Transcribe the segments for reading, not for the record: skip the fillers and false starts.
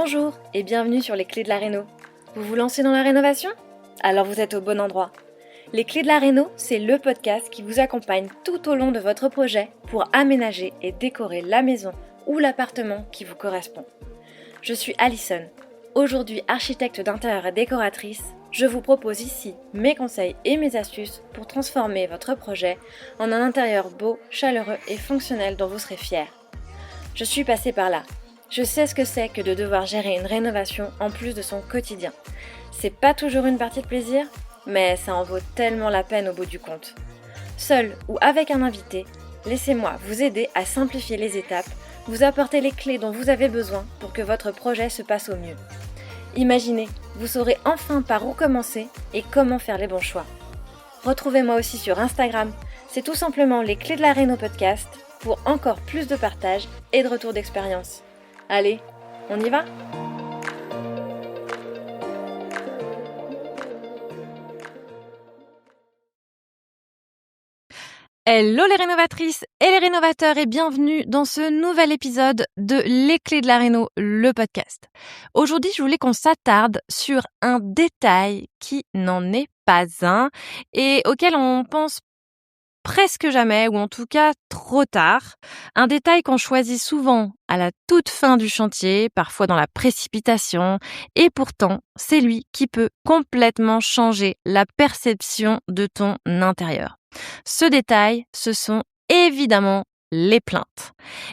Bonjour et bienvenue sur les clés de la réno. Vous vous lancez dans la rénovation? Alors vous êtes au bon endroit. Les clés de la réno, c'est le podcast qui vous accompagne tout au long de votre projet pour aménager et décorer la maison ou l'appartement qui vous correspond. Je suis Alison, aujourd'hui architecte d'intérieur et décoratrice. Je vous propose ici mes conseils et mes astuces pour transformer votre projet en un intérieur beau, chaleureux et fonctionnel dont vous serez fiers. Je suis passée par là. Je sais ce que c'est que de devoir gérer une rénovation en plus de son quotidien. C'est pas toujours une partie de plaisir, mais ça en vaut tellement la peine au bout du compte. Seul ou avec un invité, laissez-moi vous aider à simplifier les étapes, vous apporter les clés dont vous avez besoin pour que votre projet se passe au mieux. Imaginez, vous saurez enfin par où commencer et comment faire les bons choix. Retrouvez-moi aussi sur Instagram, c'est tout simplement les clés de la réno podcast pour encore plus de partage et de retour d'expérience. Allez, on y va ? Hello les rénovatrices et les rénovateurs et bienvenue dans ce nouvel épisode de Les Clés de la Réno, le podcast. Aujourd'hui, je voulais qu'on s'attarde sur un détail qui n'en est pas un et auquel on pense presque jamais ou en tout cas trop tard. Un détail qu'on choisit souvent à la toute fin du chantier, parfois dans la précipitation et pourtant, c'est lui qui peut complètement changer la perception de ton intérieur. Ce détail, ce sont évidemment les plaintes.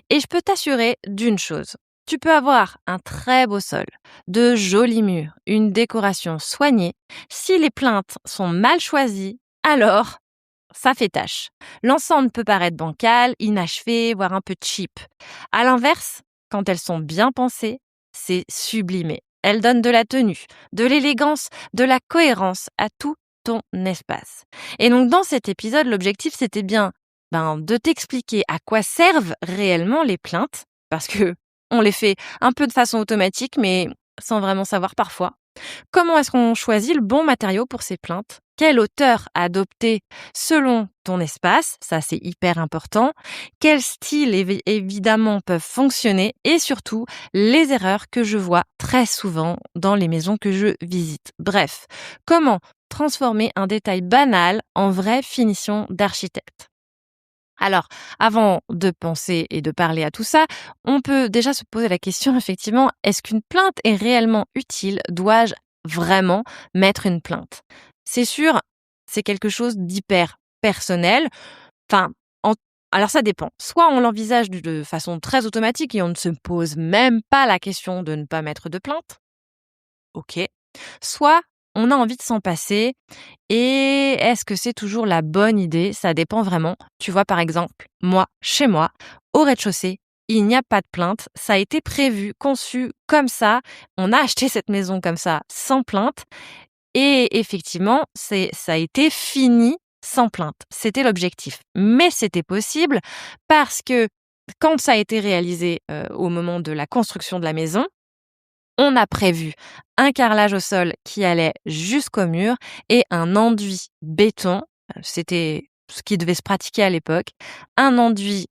Et je peux t'assurer d'une chose. Tu peux avoir un très beau sol, de jolis murs, une décoration soignée. Si les plaintes sont mal choisies, alors ça fait tâche. L'ensemble peut paraître bancal, inachevé, voire un peu cheap. À l'inverse, quand elles sont bien pensées, c'est sublimé. Elles donnent de la tenue, de l'élégance, de la cohérence à tout ton espace. Et donc dans cet épisode, l'objectif c'était bien de t'expliquer à quoi servent réellement les plaintes, parce que on les fait un peu de façon automatique, mais sans vraiment savoir parfois. Comment est-ce qu'on choisit le bon matériau pour ces plaintes? Quelle hauteur adopter selon ton espace? Ça, c'est hyper important. Quels styles, évidemment, peuvent fonctionner? Et surtout, les erreurs que je vois très souvent dans les maisons que je visite. Bref, comment transformer un détail banal en vraie finition d'architecte? Alors, avant de penser et de parler à tout ça, on peut déjà se poser la question, effectivement, est-ce qu'une plainte est réellement utile? Dois-je vraiment mettre une plainte? C'est sûr, c'est quelque chose d'hyper personnel. Enfin, alors ça dépend. Soit on l'envisage de façon très automatique et on ne se pose même pas la question de ne pas mettre de plainte. Ok. Soit on a envie de s'en passer et est-ce que c'est toujours la bonne idée? Ça dépend vraiment. Tu vois, par exemple, moi, chez moi, au rez-de-chaussée, il n'y a pas de plainte. Ça a été prévu, conçu comme ça. On a acheté cette maison comme ça, sans plainte. Et effectivement, ça a été fini sans plainte. C'était l'objectif. Mais c'était possible parce que quand ça a été réalisé au moment de la construction de la maison, on a prévu un carrelage au sol qui allait jusqu'au mur et un enduit béton. C'était ce qui devait se pratiquer à l'époque. Un enduit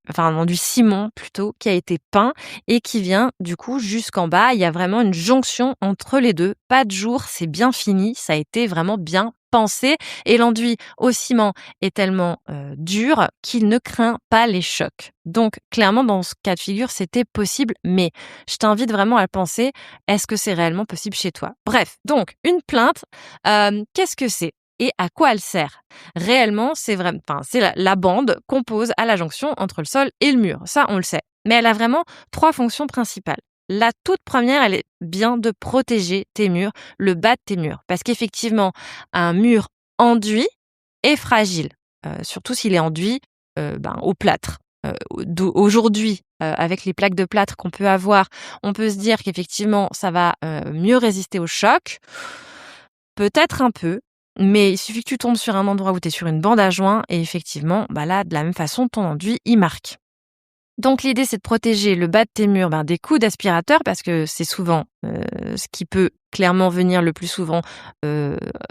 ciment plutôt, qui a été peint et qui vient du coup jusqu'en bas. Il y a vraiment une jonction entre les deux. Pas de jour, c'est bien fini. Ça a été vraiment bien pensé. Et l'enduit au ciment est tellement dur qu'il ne craint pas les chocs. Donc clairement, dans ce cas de figure, c'était possible. Mais je t'invite vraiment à le penser. Est-ce que c'est réellement possible chez toi? Bref, donc une plainte, qu'est-ce que c'est? Et à quoi elle sert? Réellement, c'est la bande qu'on pose à la jonction entre le sol et le mur. Ça, on le sait. Mais elle a vraiment 3 fonctions principales. La toute première, elle est bien de protéger tes murs, le bas de tes murs. Parce qu'effectivement, un mur enduit est fragile. Surtout s'il est enduit au plâtre. Aujourd'hui, avec les plaques de plâtre qu'on peut avoir, on peut se dire qu'effectivement, ça va mieux résister au choc. Peut-être un peu, mais il suffit que tu tombes sur un endroit où tu es sur une bande à joint et effectivement, là, de la même façon, ton enduit, il marque. Donc l'idée, c'est de protéger le bas de tes murs des coups d'aspirateur parce que c'est souvent ce qui peut clairement venir le plus souvent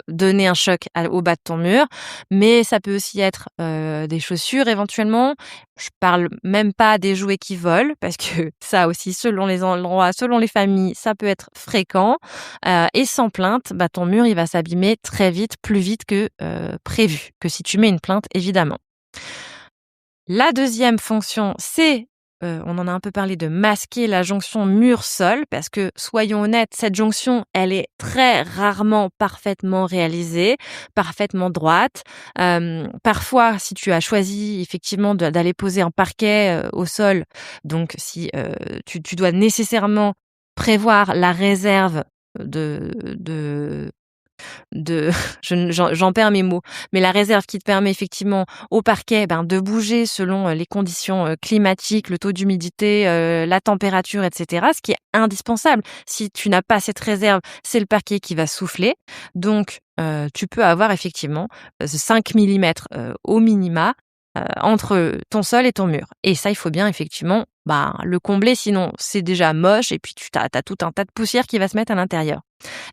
donner un choc au bas de ton mur. Mais ça peut aussi être des chaussures éventuellement. Je parle même pas des jouets qui volent parce que ça aussi, selon les endroits, selon les familles, ça peut être fréquent. Et sans plainte, ton mur, il va s'abîmer très vite, plus vite que prévu, que si tu mets une plainte, évidemment. La deuxième fonction, c'est, on en a un peu parlé, de masquer la jonction mur-sol parce que, soyons honnêtes, cette jonction, elle est très rarement parfaitement réalisée, parfaitement droite. Parfois, si tu as choisi effectivement d'aller poser un parquet au sol, donc si tu dois nécessairement prévoir la réserve de j'en perds mes mots, mais la réserve qui te permet effectivement au parquet de bouger selon les conditions climatiques, le taux d'humidité, la température, etc. Ce qui est indispensable. Si tu n'as pas cette réserve, c'est le parquet qui va souffler. Donc, tu peux avoir effectivement 5 millimètres au minima entre ton sol et ton mur. Et ça, il faut bien effectivement le combler, sinon c'est déjà moche et puis tu as tout un tas de poussière qui va se mettre à l'intérieur.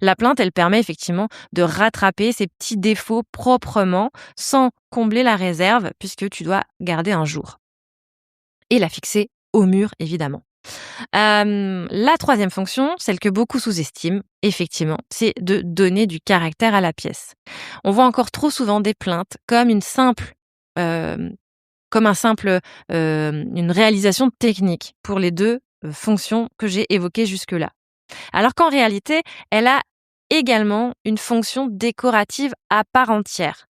La plainte, elle permet effectivement de rattraper ces petits défauts proprement sans combler la réserve puisque tu dois garder un jour. Et la fixer au mur, évidemment. La troisième fonction, celle que beaucoup sous-estiment, effectivement, c'est de donner du caractère à la pièce. On voit encore trop souvent des plaintes comme une réalisation technique pour les deux fonctions que j'ai évoquées jusque-là. Alors qu'en réalité, elle a également une fonction décorative à part entière.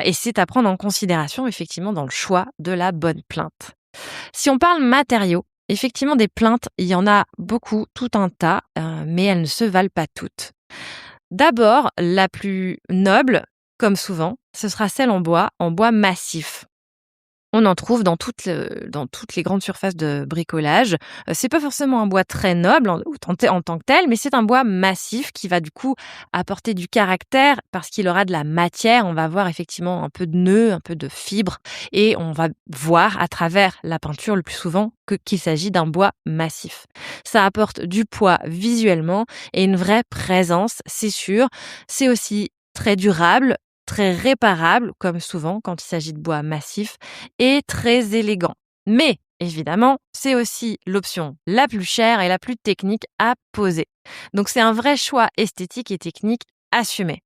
Et c'est à prendre en considération, effectivement, dans le choix de la bonne plainte. Si on parle matériaux, effectivement, des plaintes, il y en a beaucoup, tout un tas, mais elles ne se valent pas toutes. D'abord, la plus noble, comme souvent, ce sera celle en bois massif. On en trouve dans toutes les grandes surfaces de bricolage. C'est pas forcément un bois très noble en tant que tel, mais c'est un bois massif qui va du coup apporter du caractère parce qu'il aura de la matière. On va voir effectivement un peu de nœuds, un peu de fibres et on va voir à travers la peinture le plus souvent qu'il s'agit d'un bois massif. Ça apporte du poids visuellement et une vraie présence, c'est sûr. C'est aussi très durable, très réparable, comme souvent quand il s'agit de bois massif, et très élégant. Mais, évidemment, c'est aussi l'option la plus chère et la plus technique à poser. Donc c'est un vrai choix esthétique et technique assumé.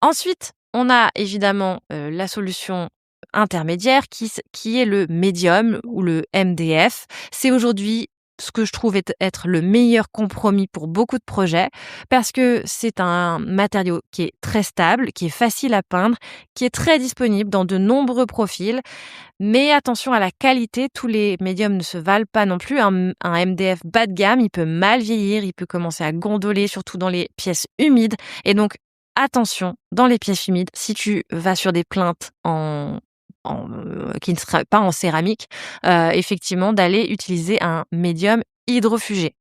Ensuite, on a évidemment la solution intermédiaire qui est le médium ou le MDF. C'est aujourd'hui ce que je trouve être le meilleur compromis pour beaucoup de projets parce que c'est un matériau qui est très stable, qui est facile à peindre, qui est très disponible dans de nombreux profils. Mais attention à la qualité, tous les médiums ne se valent pas non plus. Un MDF bas de gamme, il peut mal vieillir, il peut commencer à gondoler, surtout dans les pièces humides. Et donc, attention, dans les pièces humides, si tu vas sur des plaintes qui ne sera pas en céramique, effectivement, d'aller utiliser un médium hydrofugé.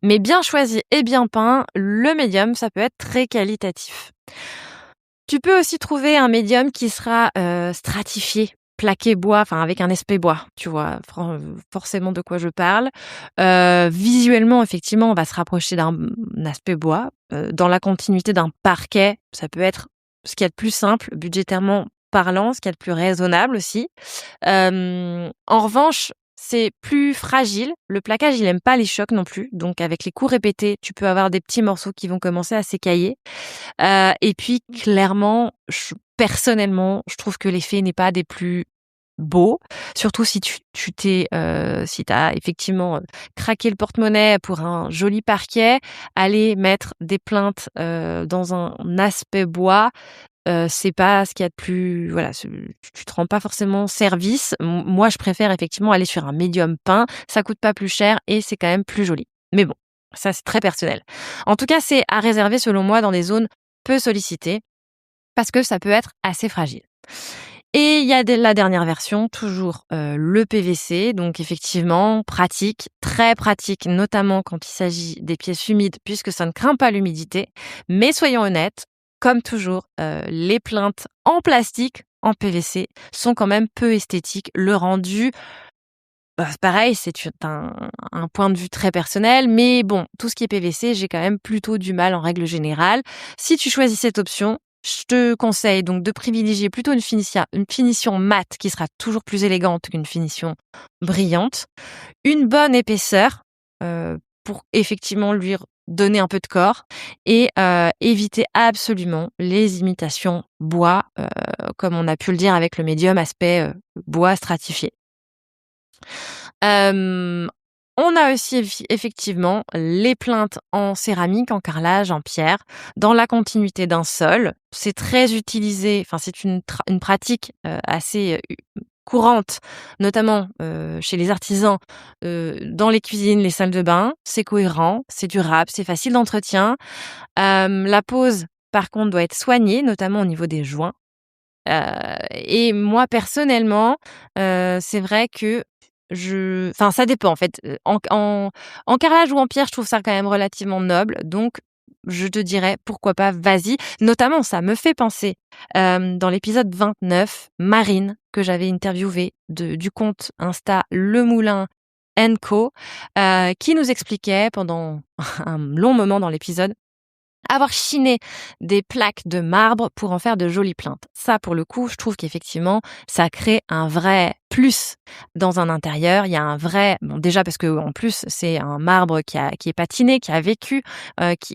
Mais bien choisi et bien peint, le médium, ça peut être très qualitatif. Tu peux aussi trouver un médium qui sera stratifié, plaqué bois, avec un aspect bois, tu vois forcément de quoi je parle. Visuellement, effectivement, on va se rapprocher d'un aspect bois. Dans la continuité d'un parquet, ça peut être ce qu'il y a de plus simple, budgétairement parlant, ce qu'il y a de plus raisonnable aussi. En revanche, c'est plus fragile. Le plaquage, il aime pas les chocs non plus. Donc, avec les coups répétés, tu peux avoir des petits morceaux qui vont commencer à s'écailler. Et puis, clairement, personnellement, je trouve que l'effet n'est pas des plus beaux. Surtout si si t'as effectivement craqué le porte-monnaie pour un joli parquet, aller mettre des plaintes dans un aspect bois, c'est pas ce qu'il y a de plus, tu te rends pas forcément service. Moi, je préfère effectivement aller sur un médium peint, ça coûte pas plus cher et c'est quand même plus joli. Mais bon, ça c'est très personnel. En tout cas, c'est à réserver selon moi dans des zones peu sollicitées parce que ça peut être assez fragile. Et il y a la dernière version, toujours le PVC, donc effectivement pratique, très pratique, notamment quand il s'agit des pièces humides puisque ça ne craint pas l'humidité. Mais soyons honnêtes, comme toujours, les plaintes en plastique, en PVC, sont quand même peu esthétiques. Le rendu pareil, c'est un point de vue très personnel, mais bon, tout ce qui est PVC, j'ai quand même plutôt du mal en règle générale. Si tu choisis cette option, je te conseille donc de privilégier plutôt une finition mate qui sera toujours plus élégante qu'une finition brillante, une bonne épaisseur pour effectivement lui donner un peu de corps et éviter absolument les imitations bois, comme on a pu le dire avec le médium aspect bois stratifié. On a aussi effectivement les plinthes en céramique, en carrelage, en pierre, dans la continuité d'un sol. C'est très utilisé, enfin c'est une pratique assez courante, notamment chez les artisans, dans les cuisines, les salles de bain. C'est cohérent, c'est durable, c'est facile d'entretien. La pose, par contre, doit être soignée, notamment au niveau des joints. Et moi personnellement, c'est vrai que enfin ça dépend en fait. En carrelage ou en pierre, je trouve ça quand même relativement noble, donc je te dirais pourquoi pas, vas-y. Notamment, ça me fait penser, dans l'épisode 29, Marine, que j'avais interviewée du compte Insta Le Moulin & Co, qui nous expliquait pendant un long moment dans l'épisode avoir chiné des plaques de marbre pour en faire de jolies plinthes. Ça, pour le coup, je trouve qu'effectivement, ça crée un vrai plus dans un intérieur. Il y a un vrai, bon, déjà parce que en plus, c'est un marbre qui est patiné, qui a vécu,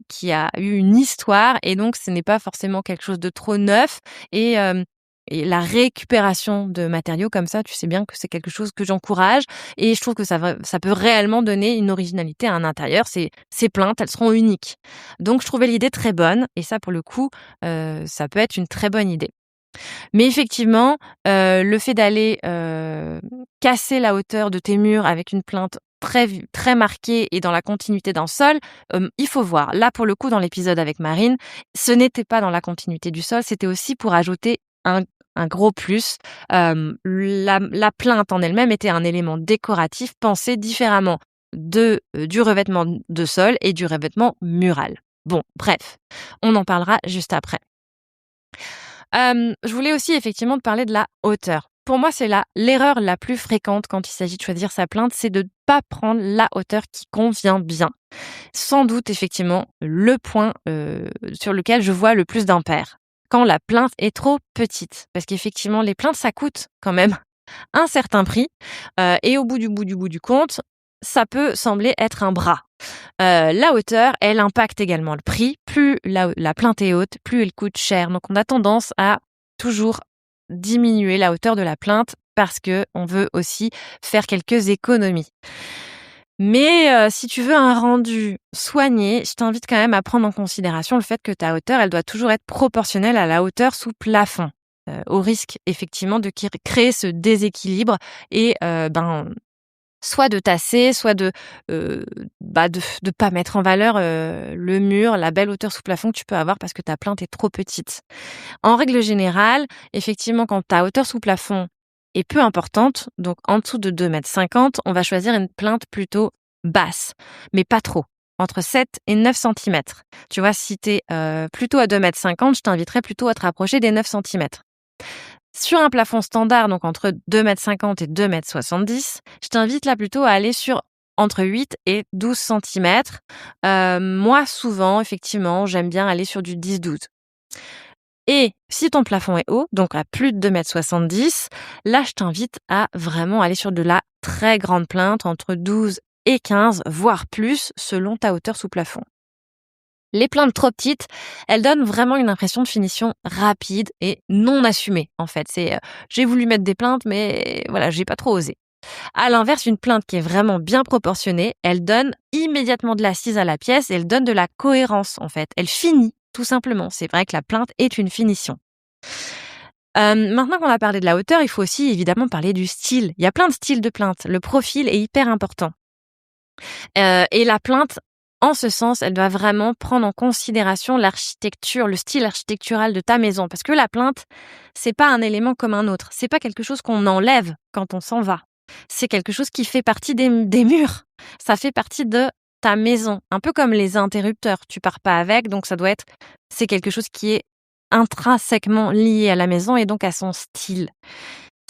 qui a eu une histoire, et donc ce n'est pas forcément quelque chose de trop neuf. Et la récupération de matériaux comme ça, tu sais bien que c'est quelque chose que j'encourage, et je trouve que ça peut réellement donner une originalité à un intérieur. Ces plinthes, elles seront uniques. Donc je trouvais l'idée très bonne, et ça pour le coup, ça peut être une très bonne idée. Mais effectivement, le fait d'aller casser la hauteur de tes murs avec une plinthe très marquée et dans la continuité d'un sol, il faut voir. Là, pour le coup, dans l'épisode avec Marine, ce n'était pas dans la continuité du sol, c'était aussi pour ajouter un gros plus. La plinthe en elle-même était un élément décoratif pensé différemment du revêtement de sol et du revêtement mural. Bon, bref, on en parlera juste après. Je voulais aussi effectivement te parler de la hauteur. Pour moi, c'est l'erreur la plus fréquente quand il s'agit de choisir sa plinthe, c'est de ne pas prendre la hauteur qui convient bien. Sans doute, effectivement, le point sur lequel je vois le plus d'impairs. Quand la plinthe est trop petite. Parce qu'effectivement, les plinthes, ça coûte quand même un certain prix. Et au bout du compte, ça peut sembler être un bras. La hauteur, elle impacte également le prix. Plus la plinthe est haute, plus elle coûte cher. Donc on a tendance à toujours diminuer la hauteur de la plinthe parce que on veut aussi faire quelques économies. Mais si tu veux un rendu soigné, je t'invite quand même à prendre en considération le fait que ta hauteur, elle doit toujours être proportionnelle à la hauteur sous plafond, au risque effectivement de créer ce déséquilibre et soit de tasser, soit de pas mettre en valeur le mur, la belle hauteur sous plafond que tu peux avoir parce que ta plinthe est trop petite. En règle générale, effectivement, quand ta hauteur sous plafond est peu importante, donc en dessous de 2,50 m, on va choisir une plinthe plutôt basse, mais pas trop, entre 7 et 9 cm. Tu vois, si tu es plutôt à 2,50 m, je t'inviterais plutôt à te rapprocher des 9 cm. Sur un plafond standard, donc entre 2,50 m et 2,70 m, je t'invite là plutôt à aller sur entre 8 et 12 cm. Moi, souvent, effectivement, j'aime bien aller sur du 10-12. Et si ton plafond est haut, donc à plus de 2,70 m, là, je t'invite à vraiment aller sur de la très grande plinthe, entre 12 et 15, voire plus, selon ta hauteur sous plafond. Les plinthes trop petites, elles donnent vraiment une impression de finition rapide et non assumée, en fait. C'est j'ai voulu mettre des plinthes, mais voilà, j'ai pas trop osé. À l'inverse, une plinthe qui est vraiment bien proportionnée, elle donne immédiatement de l'assise à la pièce et elle donne de la cohérence, en fait. Elle finit, tout simplement. C'est vrai que la plinthe est une finition. Maintenant qu'on a parlé de la hauteur, il faut aussi évidemment parler du style. Il y a plein de styles de plinthes. Le profil est hyper important. Et la plinthe, en ce sens, elle doit vraiment prendre en considération l'architecture, le style architectural de ta maison. Parce que la plinthe, c'est pas un élément comme un autre. C'est pas quelque chose qu'on enlève quand on s'en va. C'est quelque chose qui fait partie des murs. Ça fait partie de ta maison. Un peu comme les interrupteurs. Tu pars pas avec, donc c'est quelque chose qui est intrinsèquement lié à la maison et donc à son style.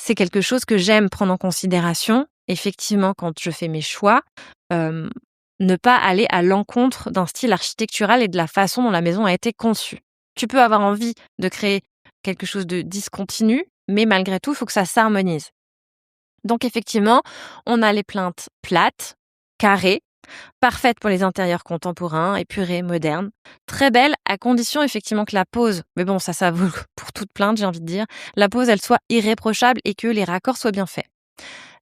C'est quelque chose que j'aime prendre en considération effectivement, quand je fais mes choix, ne pas aller à l'encontre d'un style architectural et de la façon dont la maison a été conçue. Tu peux avoir envie de créer quelque chose de discontinu, mais malgré tout, il faut que ça s'harmonise. Donc effectivement, on a les plinthes plates, carrées, parfaites pour les intérieurs contemporains, épurés, modernes. Très belles, à condition effectivement que la pose, mais bon, ça vaut pour toute plainte, j'ai envie de dire, la pose, elle soit irréprochable et que les raccords soient bien faits.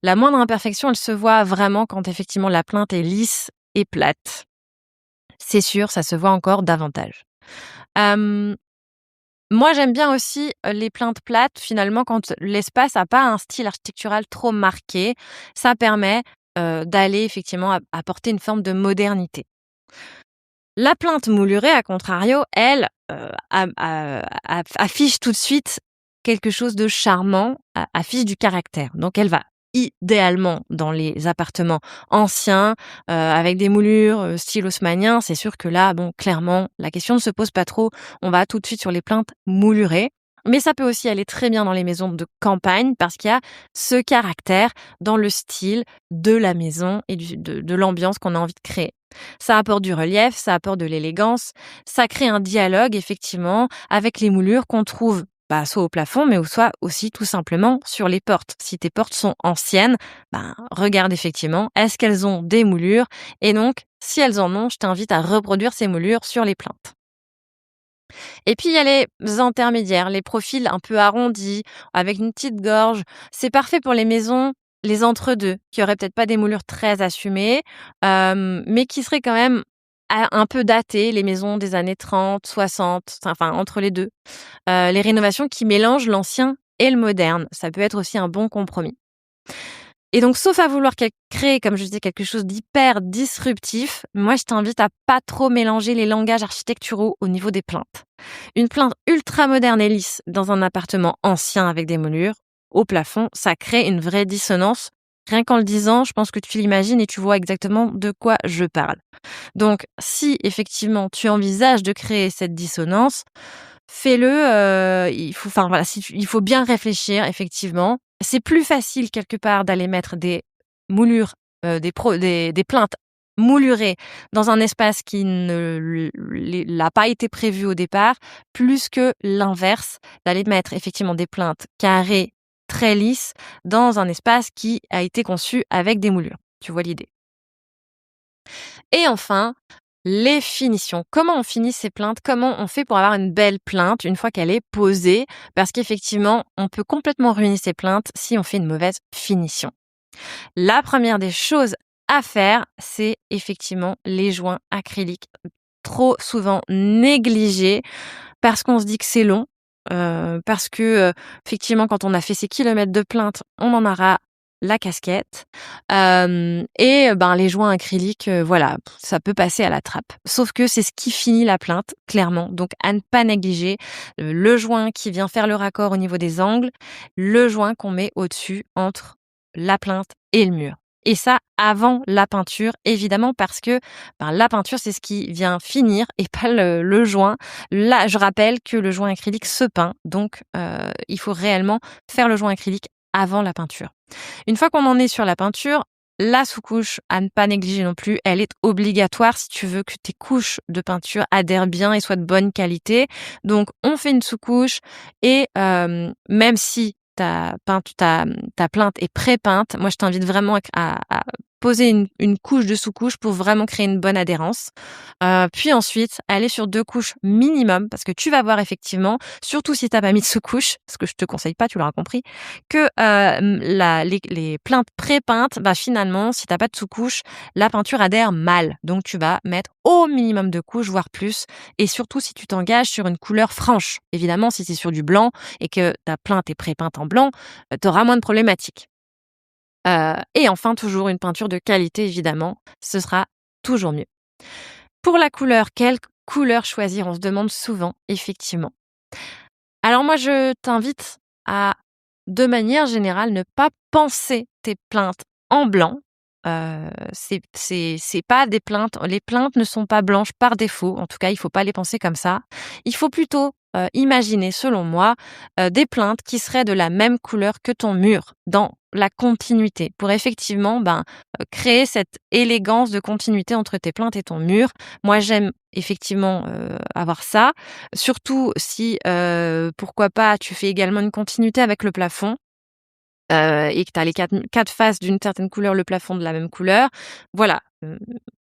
La moindre imperfection, elle se voit vraiment quand effectivement la plinthe est lisse et plate. C'est sûr, ça se voit encore davantage. Moi, j'aime bien aussi les plinthes plates, finalement, quand l'espace n'a pas un style architectural trop marqué. Ça permet d'aller effectivement apporter une forme de modernité. La plinthe moulurée, à contrario, elle affiche tout de suite quelque chose de charmant, affiche du caractère. Donc, elle va idéalement dans les appartements anciens, avec des moulures style haussmannien. C'est sûr que là, bon, clairement, la question ne se pose pas trop. On va tout de suite sur les plinthes moulurées. Mais ça peut aussi aller très bien dans les maisons de campagne parce qu'il y a ce caractère dans le style de la maison et de l'ambiance qu'on a envie de créer. Ça apporte du relief, ça apporte de l'élégance, ça crée un dialogue effectivement avec les moulures qu'on trouve soit au plafond, mais soit aussi tout simplement sur les portes. Si tes portes sont anciennes, regarde effectivement, est-ce qu'elles ont des moulures? Et donc, si elles en ont, je t'invite à reproduire ces moulures sur les plinthes. Et puis, il y a les intermédiaires, les profils un peu arrondis, avec une petite gorge. C'est parfait pour les maisons, les entre-deux, qui auraient peut-être pas des moulures très assumées, mais qui seraient quand même un peu datées, les maisons des années 30, 60, enfin, entre les deux. Les rénovations qui mélangent l'ancien et le moderne. Ça peut être aussi un bon compromis. Et donc, sauf à vouloir créer, comme je disais, quelque chose d'hyper disruptif, moi, je t'invite à pas trop mélanger les langages architecturaux au niveau des plinthes. Une plinthe ultra moderne et lisse dans un appartement ancien avec des moulures, au plafond, ça crée une vraie dissonance. Rien qu'en le disant, je pense que tu l'imagines et tu vois exactement de quoi je parle. Donc, si effectivement tu envisages de créer cette dissonance, fais-le. Il faut bien réfléchir effectivement. C'est plus facile quelque part d'aller mettre des moulures, des plinthes moulurées dans un espace qui ne l'a pas été prévu au départ, plus que l'inverse, d'aller mettre effectivement des plinthes carrées, très lisses, dans un espace qui a été conçu avec des moulures. Tu vois l'idée? Et enfin, les finitions. Comment on finit ces plinthes? Comment on fait pour avoir une belle plinthe une fois qu'elle est posée? Parce qu'effectivement, on peut complètement ruiner ces plinthes si on fait une mauvaise finition. La première des choses à faire, c'est effectivement les joints acryliques, trop souvent négligés parce qu'on se dit que c'est long, parce que effectivement, quand on a fait ces kilomètres de plinthe, on en aura la casquette, les joints acryliques, voilà, ça peut passer à la trappe. Sauf que c'est ce qui finit la plinthe, clairement. Donc à ne pas négliger le joint qui vient faire le raccord au niveau des angles, le joint qu'on met au-dessus entre la plinthe et le mur. Et ça, avant la peinture, évidemment, parce que la peinture, c'est ce qui vient finir et pas le joint. Là, je rappelle que le joint acrylique se peint, donc il faut réellement faire le joint acrylique avant la peinture. Une fois qu'on en est sur la peinture, la sous-couche, à ne pas négliger non plus, elle est obligatoire si tu veux que tes couches de peinture adhèrent bien et soient de bonne qualité. Donc, on fait une sous-couche et même si ta plainte est pré-peinte, moi je t'invite vraiment à poser une couche de sous-couche pour vraiment créer une bonne adhérence. Puis ensuite, aller sur 2 couches minimum parce que tu vas voir effectivement, surtout si t'as pas mis de sous-couche, ce que je te conseille pas, tu l'auras compris, que les plaintes pré-peintes, finalement, si t'as pas de sous-couche, la peinture adhère mal. Donc tu vas mettre au minimum de couches, voire plus. Et surtout si tu t'engages sur une couleur franche. Évidemment, si c'est sur du blanc et que ta plainte est pré-peinte en blanc, t'auras moins de problématiques. Et enfin, toujours une peinture de qualité, évidemment. Ce sera toujours mieux. Pour la couleur, quelle couleur choisir? On se demande souvent, effectivement. Alors moi, je t'invite à, de manière générale, ne pas penser tes plaintes en blanc. C'est pas des plaintes. Les plaintes ne sont pas blanches par défaut. En tout cas, il faut pas les penser comme ça. Il faut plutôt imaginer, selon moi, des plaintes qui seraient de la même couleur que ton mur, dans la continuité, pour effectivement créer cette élégance de continuité entre tes plaintes et ton mur. Moi, j'aime effectivement avoir ça, surtout si, pourquoi pas, tu fais également une continuité avec le plafond. Et que tu as les quatre faces d'une certaine couleur, le plafond de la même couleur. Voilà,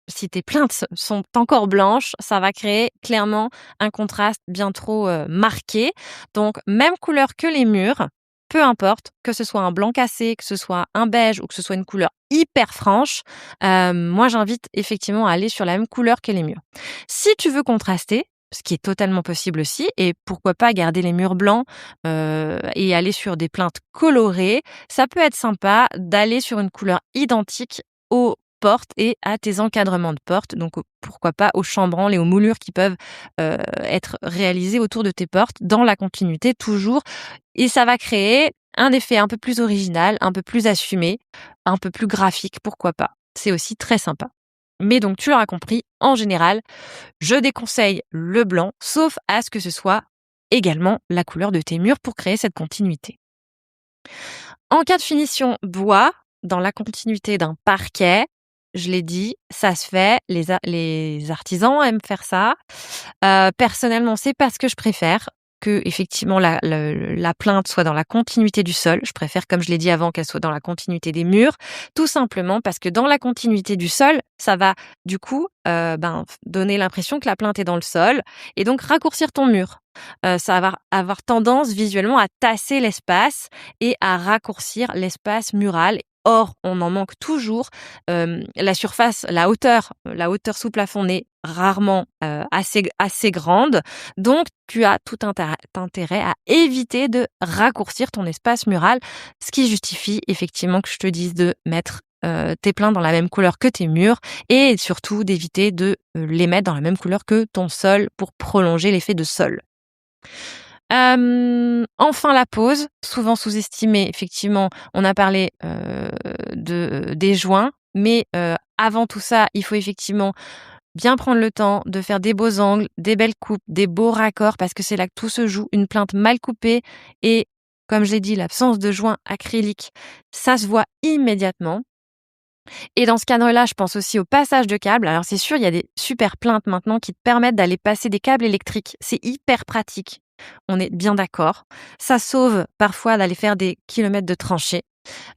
si tes plaintes sont encore blanches, ça va créer clairement un contraste bien trop, marqué. Donc même couleur que les murs, peu importe, que ce soit un blanc cassé, que ce soit un beige ou que ce soit une couleur hyper franche, moi j'invite effectivement à aller sur la même couleur que les murs. Si tu veux contraster, ce qui est totalement possible aussi, et pourquoi pas garder les murs blancs et aller sur des plaintes colorées, ça peut être sympa d'aller sur une couleur identique aux portes et à tes encadrements de portes, donc pourquoi pas aux chambranles et aux moulures qui peuvent être réalisées autour de tes portes dans la continuité toujours, et ça va créer un effet un peu plus original, un peu plus assumé, un peu plus graphique, pourquoi pas. C'est aussi très sympa. Mais donc tu l'auras compris, en général, je déconseille le blanc, sauf à ce que ce soit également la couleur de tes murs pour créer cette continuité. En cas de finition bois, dans la continuité d'un parquet, je l'ai dit, ça se fait, les artisans aiment faire ça. Personnellement, c'est pas ce que je préfère, que effectivement la plainte soit dans la continuité du sol. Je préfère, comme je l'ai dit avant, qu'elle soit dans la continuité des murs, tout simplement parce que dans la continuité du sol, ça va du coup donner l'impression que la plainte est dans le sol et donc raccourcir ton mur. Ça va avoir tendance visuellement à tasser l'espace et à raccourcir l'espace mural. Or, on en manque toujours. La surface, la hauteur sous plafond n'est rarement assez grande. Donc, tu as tout intérêt à éviter de raccourcir ton espace mural, ce qui justifie effectivement que je te dise de mettre tes plaintes dans la même couleur que tes murs et surtout d'éviter de les mettre dans la même couleur que ton sol pour prolonger l'effet de sol. Enfin la pose, souvent sous-estimée, effectivement, on a parlé des joints, mais avant tout ça, il faut effectivement bien prendre le temps de faire des beaux angles, des belles coupes, des beaux raccords, parce que c'est là que tout se joue. Une plainte mal coupée et, comme je l'ai dit, l'absence de joints acryliques, ça se voit immédiatement. Et dans ce cadre-là, je pense aussi au passage de câbles. Alors c'est sûr, il y a des super plaintes maintenant qui te permettent d'aller passer des câbles électriques. C'est hyper pratique. On est bien d'accord. Ça sauve parfois d'aller faire des kilomètres de tranchées.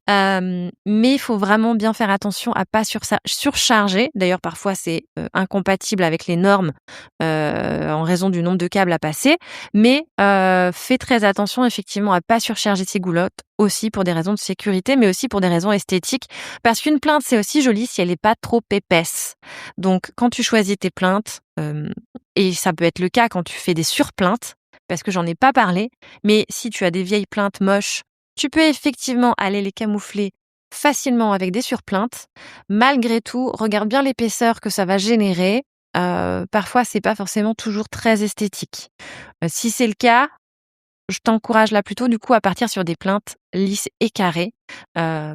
Mais il faut vraiment bien faire attention à pas surcharger. D'ailleurs, parfois, c'est incompatible avec les normes en raison du nombre de câbles à passer. Mais fais très attention, effectivement, à pas surcharger ces goulottes, aussi pour des raisons de sécurité, mais aussi pour des raisons esthétiques. Parce qu'une plainte, c'est aussi joli si elle n'est pas trop épaisse. Donc, quand tu choisis tes plaintes, et ça peut être le cas quand tu fais des surplaintes, parce que j'en ai pas parlé, mais si tu as des vieilles plaintes moches, tu peux effectivement aller les camoufler facilement avec des surplaintes. Malgré tout, regarde bien l'épaisseur que ça va générer. Parfois, c'est pas forcément toujours très esthétique. Si c'est le cas, je t'encourage là plutôt du coup à partir sur des plaintes lisses et carrées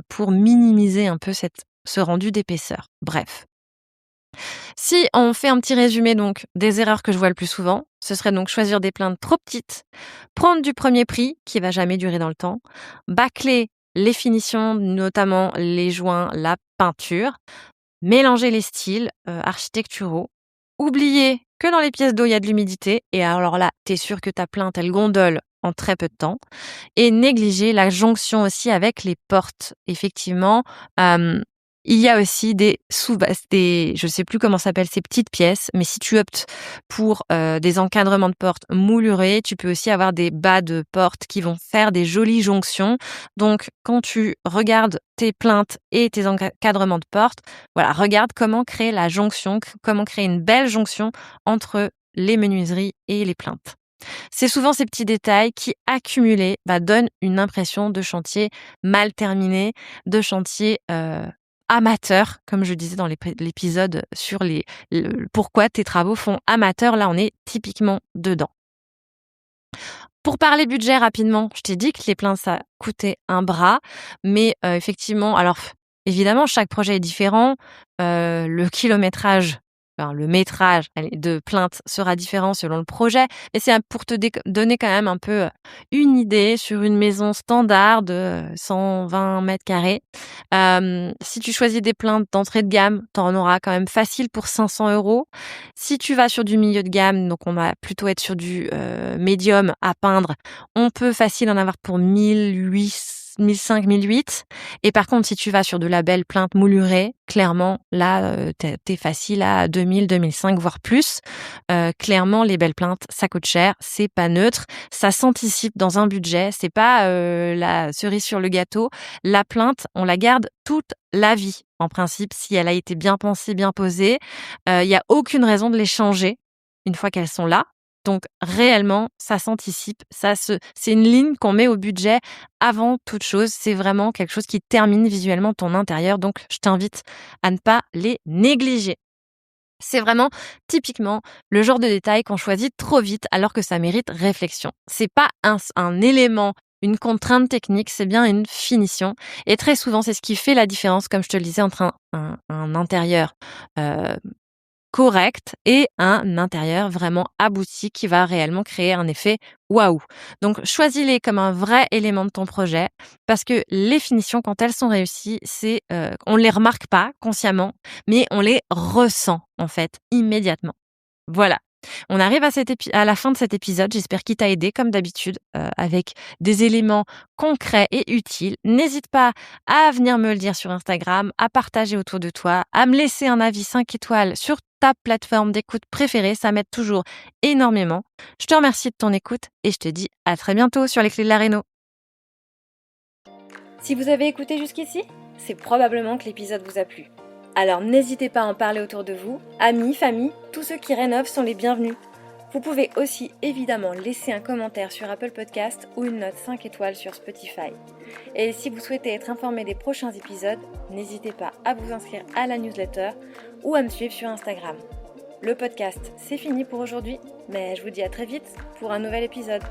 pour minimiser un peu ce rendu d'épaisseur. Bref. Si on fait un petit résumé donc des erreurs que je vois le plus souvent, ce serait donc choisir des plaintes trop petites, prendre du premier prix qui va jamais durer dans le temps, bâcler les finitions, notamment les joints, la peinture, mélanger les styles architecturaux, oublier que dans les pièces d'eau il y a de l'humidité et alors là t'es sûr que ta plainte elle gondole en très peu de temps, et négliger la jonction aussi avec les portes. Effectivement, il y a aussi je sais plus comment s'appellent ces petites pièces, mais si tu optes pour des encadrements de portes moulurés, tu peux aussi avoir des bas de portes qui vont faire des jolies jonctions. Donc, quand tu regardes tes plaintes et tes encadrements de portes, voilà, regarde comment créer la jonction, comment créer une belle jonction entre les menuiseries et les plaintes. C'est souvent ces petits détails qui, accumulés, donnent une impression de chantier mal terminé, de chantier amateur, comme je disais dans l'épisode sur pourquoi tes travaux font amateur. Là, on est typiquement dedans. Pour parler budget rapidement, je t'ai dit que les plaintes, ça coûtait un bras, mais effectivement, alors évidemment, chaque projet est différent. Le kilométrage Enfin, le métrage de plainte sera différent selon le projet, mais c'est pour te donner quand même un peu une idée sur une maison standard de 120 mètres carrés. Si tu choisis des plaintes d'entrée de gamme, tu en auras quand même facile pour 500 €. Si tu vas sur du milieu de gamme, donc on va plutôt être sur du médium à peindre, on peut facile en avoir pour 1 800, Et par contre, si tu vas sur de la belle plainte moulurée, clairement, là, t'es facile à 2000, 2005, voire plus. Clairement, les belles plaintes, ça coûte cher, c'est pas neutre, ça s'anticipe dans un budget, c'est pas la cerise sur le gâteau. La plainte, on la garde toute la vie, en principe, si elle a été bien pensée, bien posée. Il y a aucune raison de les changer une fois qu'elles sont là. Donc réellement, ça s'anticipe, c'est une ligne qu'on met au budget avant toute chose. C'est vraiment quelque chose qui termine visuellement ton intérieur. Donc je t'invite à ne pas les négliger. C'est vraiment typiquement le genre de détail qu'on choisit trop vite alors que ça mérite réflexion. C'est pas un élément, une contrainte technique, c'est bien une finition. Et très souvent, c'est ce qui fait la différence, comme je te le disais, entre un intérieur correct et un intérieur vraiment abouti qui va réellement créer un effet waouh. Donc choisis-les comme un vrai élément de ton projet parce que les finitions, quand elles sont réussies, on les remarque pas consciemment, mais on les ressent en fait immédiatement. Voilà. On arrive à la fin de cet épisode. J'espère qu'il t'a aidé, comme d'habitude, avec des éléments concrets et utiles. N'hésite pas à venir me le dire sur Instagram, à partager autour de toi, à me laisser un avis 5 étoiles sur ta plateforme d'écoute préférée. Ça m'aide toujours énormément. Je te remercie de ton écoute et je te dis à très bientôt sur les clés de la réno. Si vous avez écouté jusqu'ici, c'est probablement que l'épisode vous a plu. Alors n'hésitez pas à en parler autour de vous, amis, famille, tous ceux qui rénovent sont les bienvenus. Vous pouvez aussi évidemment laisser un commentaire sur Apple Podcast ou une note 5 étoiles sur Spotify. Et si vous souhaitez être informé des prochains épisodes, n'hésitez pas à vous inscrire à la newsletter ou à me suivre sur Instagram. Le podcast, c'est fini pour aujourd'hui, mais je vous dis à très vite pour un nouvel épisode.